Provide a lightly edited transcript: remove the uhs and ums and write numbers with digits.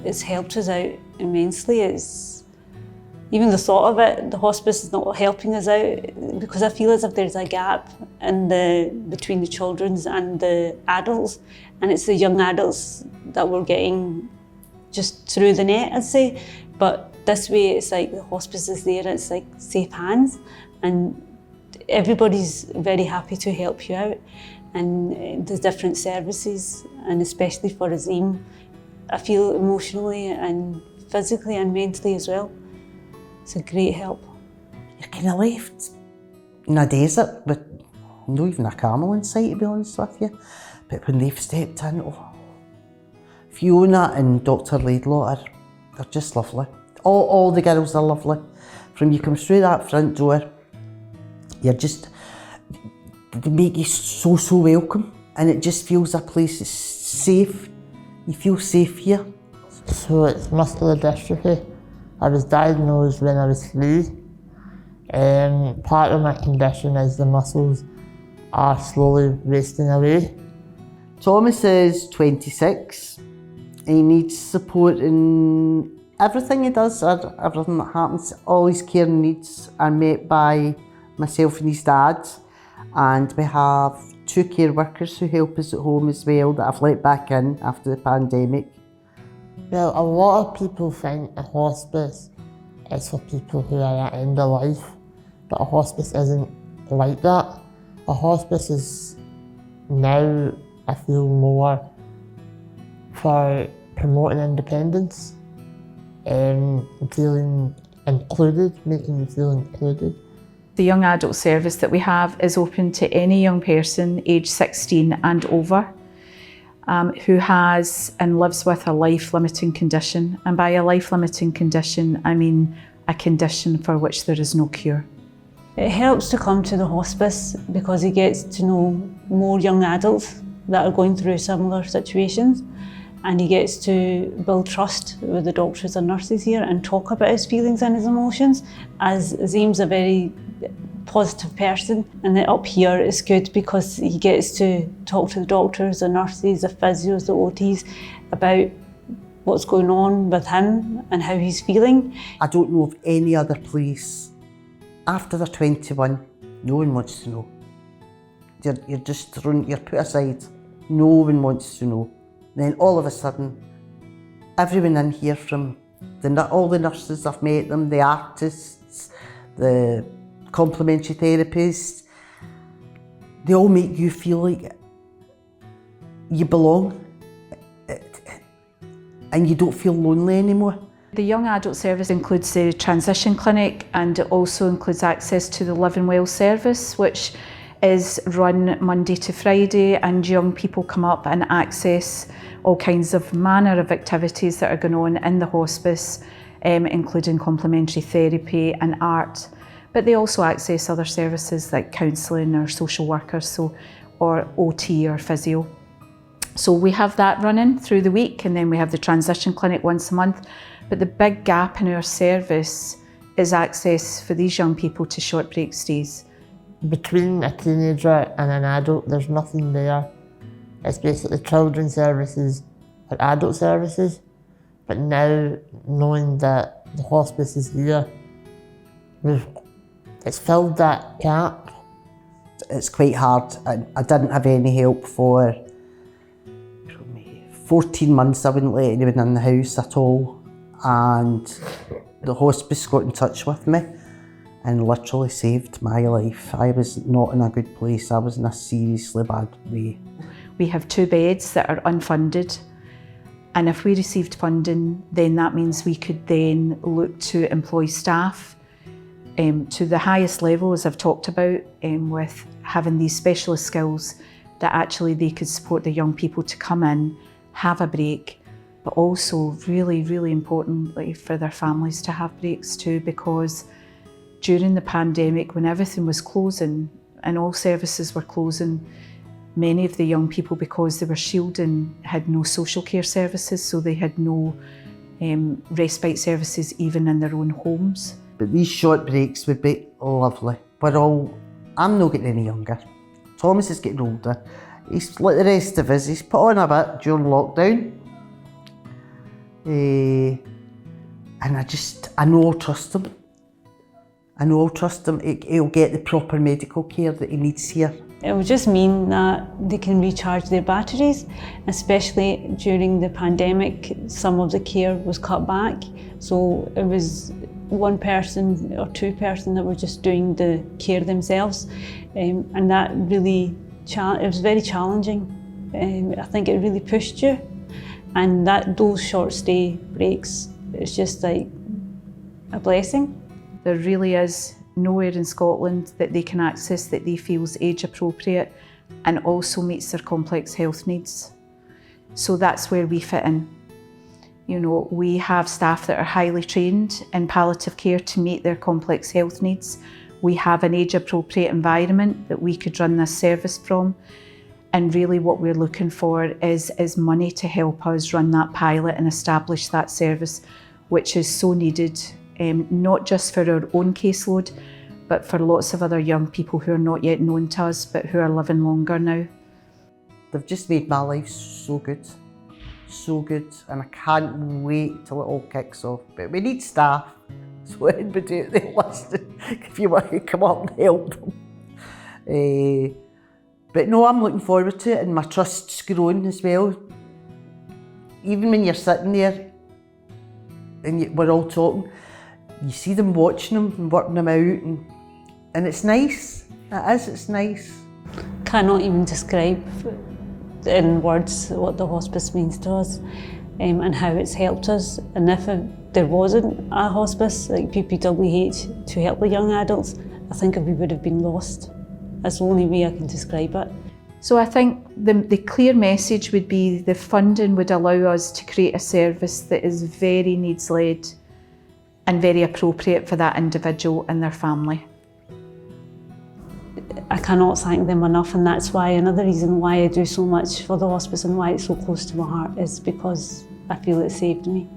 it's helped us out immensely. It's even the thought of it, the hospice is not helping us out, because I feel as if there's a gap between the children's and the adults, and it's the young adults that we're getting just through the net, I'd say. But this way, it's like the hospice is there, it's like safe hands, and everybody's very happy to help you out. And there's different services, and especially for Azim, I feel emotionally and physically and mentally as well. It's a great help. You're kind of left in a desert with not even a camel in sight, to be honest with you. But when they've stepped in, Fiona and Dr. Laidlaw they're just lovely. All the girls are lovely. From you come through that front door, they make you so welcome, and it just feels a place that's safe. You feel safe here. So it's muscular dystrophy. I was diagnosed when I was 3. Part of my condition is the muscles are slowly wasting away. Thomas is 26. He needs support in everything he does, or everything that happens. All his care needs are met by myself and his dad. And we have 2 care workers who help us at home as well that I've let back in after the pandemic. Well, a lot of people think a hospice is for people who are at end of life, but a hospice isn't like that. A hospice is now, I feel, more for promoting independence and feeling included, making you feel included. The young adult service that we have is open to any young person aged 16 and over who has and lives with a life-limiting condition. And by a life-limiting condition, I mean a condition for which there is no cure. It helps to come to the hospice because he gets to know more young adults that are going through similar situations, and he gets to build trust with the doctors and nurses here and talk about his feelings and his emotions, as Azim's a very positive person. And then up here it's good because he gets to talk to the doctors, the nurses, the physios, the OTs about what's going on with him and how he's feeling. I don't know of any other place after they're 21, no one wants to know. You're just thrown, you're put aside, no one wants to know. Then all of a sudden, everyone in here, from all the nurses, I've met them, the artists, the complementary therapists, they all make you feel like you belong and you don't feel lonely anymore. The young adult service includes the transition clinic, and it also includes access to the Live and Well service, which is run Monday to Friday, and young people come up and access all kinds of manner of activities that are going on in the hospice, including complementary therapy and art. But they also access other services like counselling or social workers, or OT or physio. So we have that running through the week, and then we have the transition clinic once a month. But the big gap in our service is access for these young people to short break stays. Between a teenager and an adult, there's nothing there. It's basically children's services or adult services. But now, knowing that the hospice is here, it's filled that gap. It's quite hard. I didn't have any help for 14 months. I wouldn't let anyone in the house at all. And the hospice got in touch with me and literally saved my life. I was not in a good place. I was in a seriously bad way. We have 2 beds that are unfunded, and if we received funding, then that means we could then look to employ staff to the highest level, as I've talked about, with having these specialist skills that actually they could support the young people to come in, have a break, but also really, really importantly for their families to have breaks too, because during the pandemic, when everything was closing and all services were closing, many of the young people, because they were shielding, had no social care services, so they had no respite services even in their own homes. But these short breaks would be lovely. I'm not getting any younger. Thomas is getting older. He's like the rest of us, he's put on a bit during lockdown. And I know I'll trust him. I know I'll trust him. He'll get the proper medical care that he needs here. It would just mean that they can recharge their batteries, especially during the pandemic. Some of the care was cut back, so it was one person or two person that were just doing the care themselves, and that really it was very challenging. I think it really pushed you, and those short stay breaks, it's just like a blessing. There really is nowhere in Scotland that they can access that they feel is age appropriate and also meets their complex health needs. So that's where we fit in. You know, we have staff that are highly trained in palliative care to meet their complex health needs. We have an age appropriate environment that we could run this service from. And really what we're looking for is money to help us run that pilot and establish that service, which is so needed, not just for our own caseload, but for lots of other young people who are not yet known to us, but who are living longer now. They've just made my life so good, and I can't wait till it all kicks off. But we need staff, so anybody out there listening, if you want to come up and help them. But no, I'm looking forward to it, and my trust's growing as well. Even when you're sitting there and we're all talking, you see them watching them and working them out, and it's nice. It's nice. Cannot even describe in words what the hospice means to us, and how it's helped us. And if there wasn't a hospice like PPWH to help the young adults, I think we would have been lost. That's the only way I can describe it. So I think the clear message would be the funding would allow us to create a service that is very needs-led and very appropriate for that individual and their family. I cannot thank them enough, and that's why another reason why I do so much for the hospice and why it's so close to my heart is because I feel it saved me.